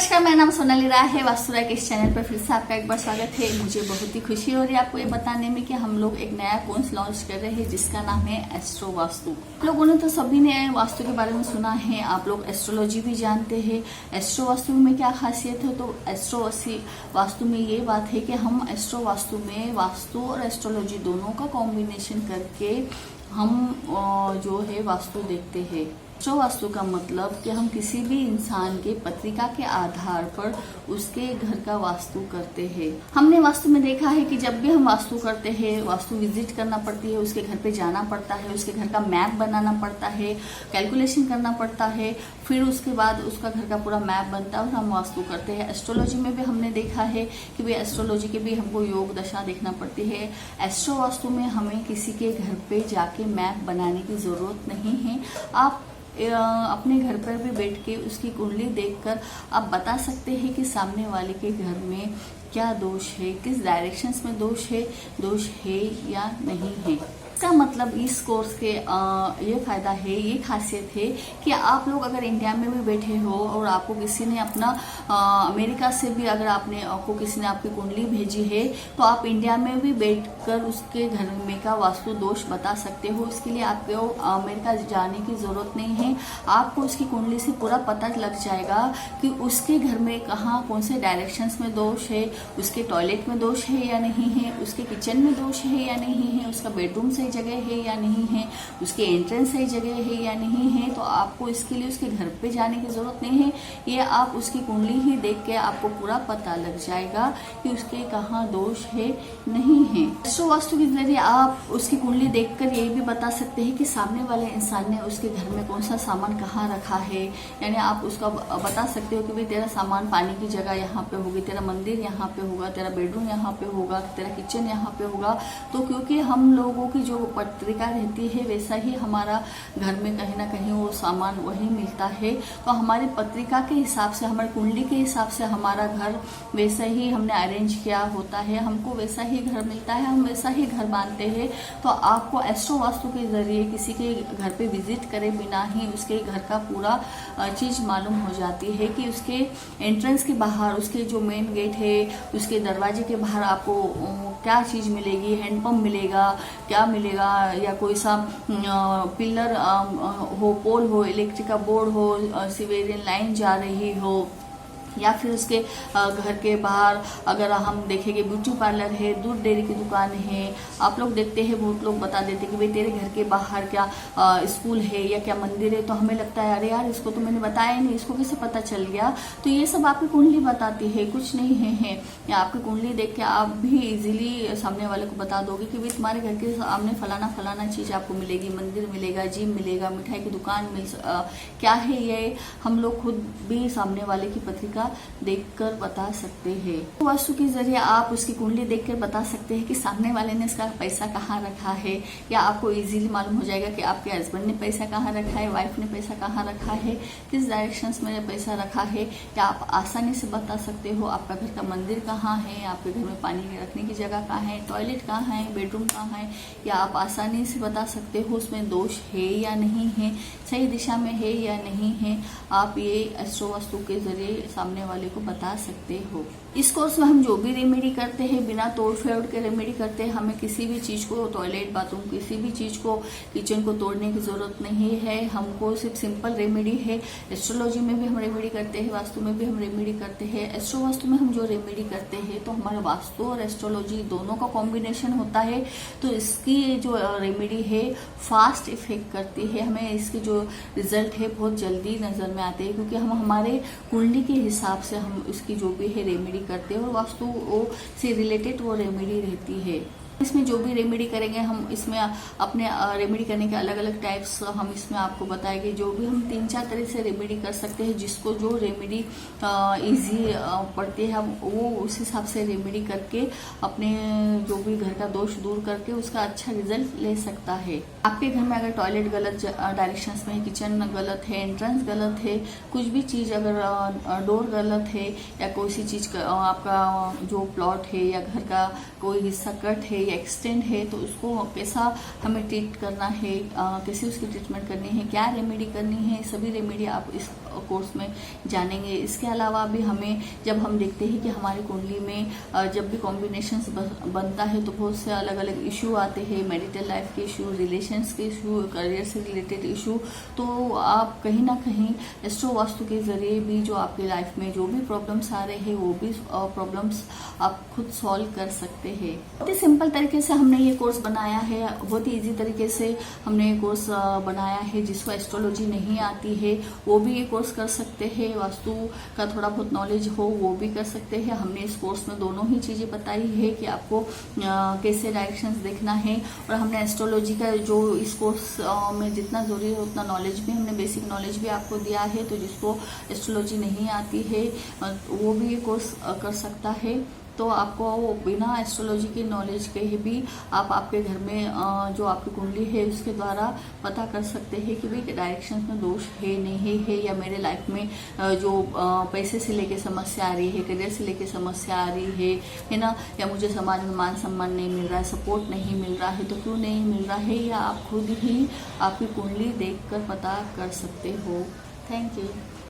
नमस्कार, मेरा नाम सोनाली राय है। वास्तु राय के इस चैनल पर फिर से आपका एक बार स्वागत है। मुझे बहुत ही खुशी हो रही है आपको ये बताने में कि हम लोग एक नया कोर्स लॉन्च कर रहे हैं जिसका नाम है एस्ट्रो वास्तु। आप लोगों ने तो सभी ने वास्तु के बारे में सुना है, आप लोग एस्ट्रोलॉजी भी जानते हैं। एस्ट्रो वास्तु में क्या खासियत है? तो एस्ट्रो वास्तु में ये बात है कि हम एस्ट्रो वास्तु में वास्तु और एस्ट्रोलॉजी दोनों का कॉम्बिनेशन करके हम जो है वास्तु देखते हैं। एस्ट्रो वास्तु का मतलब कि हम किसी भी इंसान के पत्रिका के आधार पर उसके घर का वास्तु करते हैं। हमने वास्तु में देखा है कि जब भी हम वास्तु करते हैं, वास्तु विजिट करना पड़ती है, उसके घर पे जाना पड़ता है, उसके घर का मैप बनाना पड़ता है, कैलकुलेशन करना पड़ता है, फिर उसके बाद उसका घर का पूरा मैप बनता है और हम वास्तु करते हैं। एस्ट्रोलॉजी में भी हमने देखा है कि भाई एस्ट्रोलॉजी के भी हमको योग दशा देखना पड़ती है। एस्ट्रो वास्तु में हमें किसी के घर पे जाके मैप बनाने की जरूरत नहीं है। आप अपने घर पर भी बैठ के उसकी कुंडली देखकर आप बता सकते हैं कि सामने वाले के घर में क्या दोष है, किस डायरेक्शंस में दोष है या नहीं है। इसका मतलब इस कोर्स के ये फायदा है, ये खासियत है कि आप लोग अगर इंडिया में भी बैठे हो और आपको किसी ने अपना अमेरिका से भी अगर आपको किसी ने आपकी कुंडली भेजी है तो आप इंडिया में भी बैठकर उसके घर में का वास्तु दोष बता सकते हो। इसके लिए आपको अमेरिका जाने की जरूरत नहीं है। आपको उसकी कुंडली से पूरा पता लग जाएगा कि उसके घर में कहाँ कौन से डायरेक्शंस में दोष है, उसके टॉयलेट में दोष है या नहीं है, उसके किचन में दोष है या नहीं है, उसका बेडरूम सही जगह है या नहीं है, उसके एंट्रेंस सही जगह है या नहीं है। तो आपको इसके लिए उसके घर पे जाने की जरूरत नहीं है। ये आप उसकी कुंडली ही देख के आपको पूरा पता लग जाएगा कि उसके कहाँ दोष है नहीं है। एस्ट्रो वास्तु के जरिए आप उसकी कुंडली देखकर ये भी बता सकते हैं कि सामने वाले इंसान ने उसके घर में कौन सा सामान कहाँ रखा है। यानी आप उसका बता सकते हो कि भाई तेरा सामान पानी की जगह यहाँ पे होगी, तेरा मंदिर यहाँ पे होगा, तेरा बेडरूम यहाँ पे होगा, तेरा किचन यहाँ पे होगा। तो क्योंकि हम लोगों की जो पत्रिका रहती है वैसा ही हमारा घर में कहीं ना कहीं वो सामान वही मिलता है। तो हमारी पत्रिका के हिसाब से, हमारी कुंडली के हिसाब से हमारा घर वैसा ही हमने अरेंज किया होता है, हमको वैसा ही घर मिलता है, हम वैसा ही घर बांधते हैं। तो आपको एस्ट्रो वास्तु के जरिए किसी के घर पे विजिट करे बिना ही उसके घर का पूरा चीज मालूम हो जाती है कि उसके एंट्रेंस के बाहर, उसके जो मेन गेट है, उसके दरवाजे के बाहर आपको क्या चीज मिलेगी, हैंडपंप मिलेगा, क्या मिलेगा, या कोई सा पिलर हो, पोल हो, इलेक्ट्रिक का बोर्ड हो, सीवेरियन लाइन जा रही हो, या फिर उसके घर के बाहर अगर हम देखेंगे ब्यूटी पार्लर है, दूध डेयरी की दुकान है। आप लोग देखते हैं बहुत लोग बता देते हैं कि भाई तेरे घर के बाहर क्या स्कूल है या क्या मंदिर है। तो हमें लगता है अरे यार इसको तो मैंने बताया नहीं, इसको कैसे पता चल गया। तो ये सब आपकी कुंडली बताती है, कुछ नहीं है। या आपकी कुंडली देख के आप भी इजीली सामने वाले को बता दोगे कि भाई तुम्हारे घर के सामने फलाना फलाना चीज आपको मिलेगी, मंदिर मिलेगा, जिम मिलेगा, मिठाई की दुकान क्या है। ये हम लोग खुद भी सामने वाले की पत्रिका देखकर बता सकते हैं। तो वास्तु के जरिए आप उसकी कुंडली देखकर बता सकते हैं कि सामने वाले ने इसका पैसा कहाँ रखा है। या आपको इजीली मालूम हो जाएगा कि आपके हस्बैंड ने पैसा कहाँ रखा है, वाइफ ने पैसा कहाँ रखा है, किस डायरेक्शंस में पैसा रखा है। या आप आसानी से बता सकते हो आपका घर का मंदिर कहाँ है, आपके घर में पानी रखने की जगह कहाँ है, टॉयलेट कहाँ है, बेडरूम कहाँ है। या आप आसानी से बता सकते हो उसमें दोष है या नहीं है, सही दिशा में है या नहीं है। आप ये एस्ट्रो वास्तु के जरिए सामने वाले को बता सकते हो। इस कोर्स में हम जो भी रेमेडी करते हैं बिना तोड़ फेड़ के रेमेडी करते हैं। हमें किसी भी चीज को, टॉयलेट बाथरूम किसी भी चीज को, किचन को तोड़ने की जरूरत नहीं है। हमको सिर्फ सिंपल रेमेडी है। एस्ट्रोलॉजी में भी हम रेमेडी करते हैं, वास्तु में भी हम रेमेडी करते हैं। एस्ट्रो वास्तु में हम जो रेमेडी करते हैं तो हमारा वास्तु और एस्ट्रोलॉजी दोनों का कॉम्बिनेशन होता है। तो इसकी जो रेमेडी है फास्ट इफेक्ट करती है, हमें इसके जो रिजल्ट है बहुत जल्दी नजर में आते हैं क्योंकि हम हमारे कुंडली के हिसाब से हम उसकी जो भी है रेमेडी करते हैं और वास्तु से रिलेटेड वो रेमेडी रहती है। इसमें जो भी रेमेडी करेंगे हम इसमें अपने रेमेडी करने के अलग अलग टाइप्स हम इसमें आपको बताएंगे। जो भी हम 3-4 तरह से रेमेडी कर सकते हैं, जिसको जो रेमेडी इजी पड़ती है हम वो उस हिसाब से रेमेडी करके अपने जो भी घर का दोष दूर करके उसका अच्छा रिजल्ट ले सकता है। आपके घर में अगर टॉयलेट गलत डायरेक्शंस में है, किचन गलत है, एंट्रेंस गलत है, कुछ भी चीज अगर डोर गलत है या कोई सी चीज आपका जो प्लॉट है या घर का कोई हिस्सा कट है एक्सटेंड है तो उसको कैसा हमें ट्रीट करना है, कैसे उसकी ट्रीटमेंट करनी है, क्या रेमेडी करनी है, सभी रेमेडी आप इस कोर्स में जानेंगे। इसके अलावा भी हमें जब हम देखते हैं कि हमारी कुंडली में जब भी कॉम्बिनेशंस बनता है तो बहुत से अलग अलग इशू आते हैं, मैरिटल लाइफ के इशू, रिलेशंस के इशू, करियर से रिलेटेड इशू, तो आप कहीं ना कहीं एस्ट्रो वास्तु के जरिए भी जो आपकी लाइफ में जो भी प्रॉब्लम्स आ रहे हैं वो भी प्रॉब्लम्स आप खुद सॉल्व कर सकते हैं। बहुत ही सिंपल तरीके से हमने ये कोर्स बनाया है, बहुत ही इजी तरीके से हमने ये कोर्स बनाया है। जिसको एस्ट्रोलॉजी नहीं आती है वो भी ये कोर्स कर सकते हैं, वास्तु का थोड़ा बहुत नॉलेज हो वो भी कर सकते हैं। हमने इस कोर्स में दोनों ही चीजें बताई है कि आपको कैसे डायरेक्शंस देखना है, और हमने एस्ट्रोलॉजी का जो इस कोर्स में जितना जरूरी है उतना नॉलेज भी, हमने बेसिक नॉलेज भी आपको दिया है। तो जिसको एस्ट्रोलॉजी नहीं आती है वो भी ये कोर्स कर सकता है। तो आपको बिना एस्ट्रोलॉजी की नॉलेज के ही भी आप आपके घर में जो आपकी कुंडली है उसके द्वारा पता कर सकते हैं कि भाई डायरेक्शन में दोष है नहीं है, या मेरे लाइफ में जो पैसे से लेके समस्या आ रही है, करियर से लेके समस्या आ रही है ना, या मुझे समाज में मान सम्मान नहीं मिल रहा है, सपोर्ट नहीं मिल रहा है, तो क्यों नहीं मिल रहा है, या आप खुद ही आपकी कुंडली देखकर पता कर सकते हो। Thank you.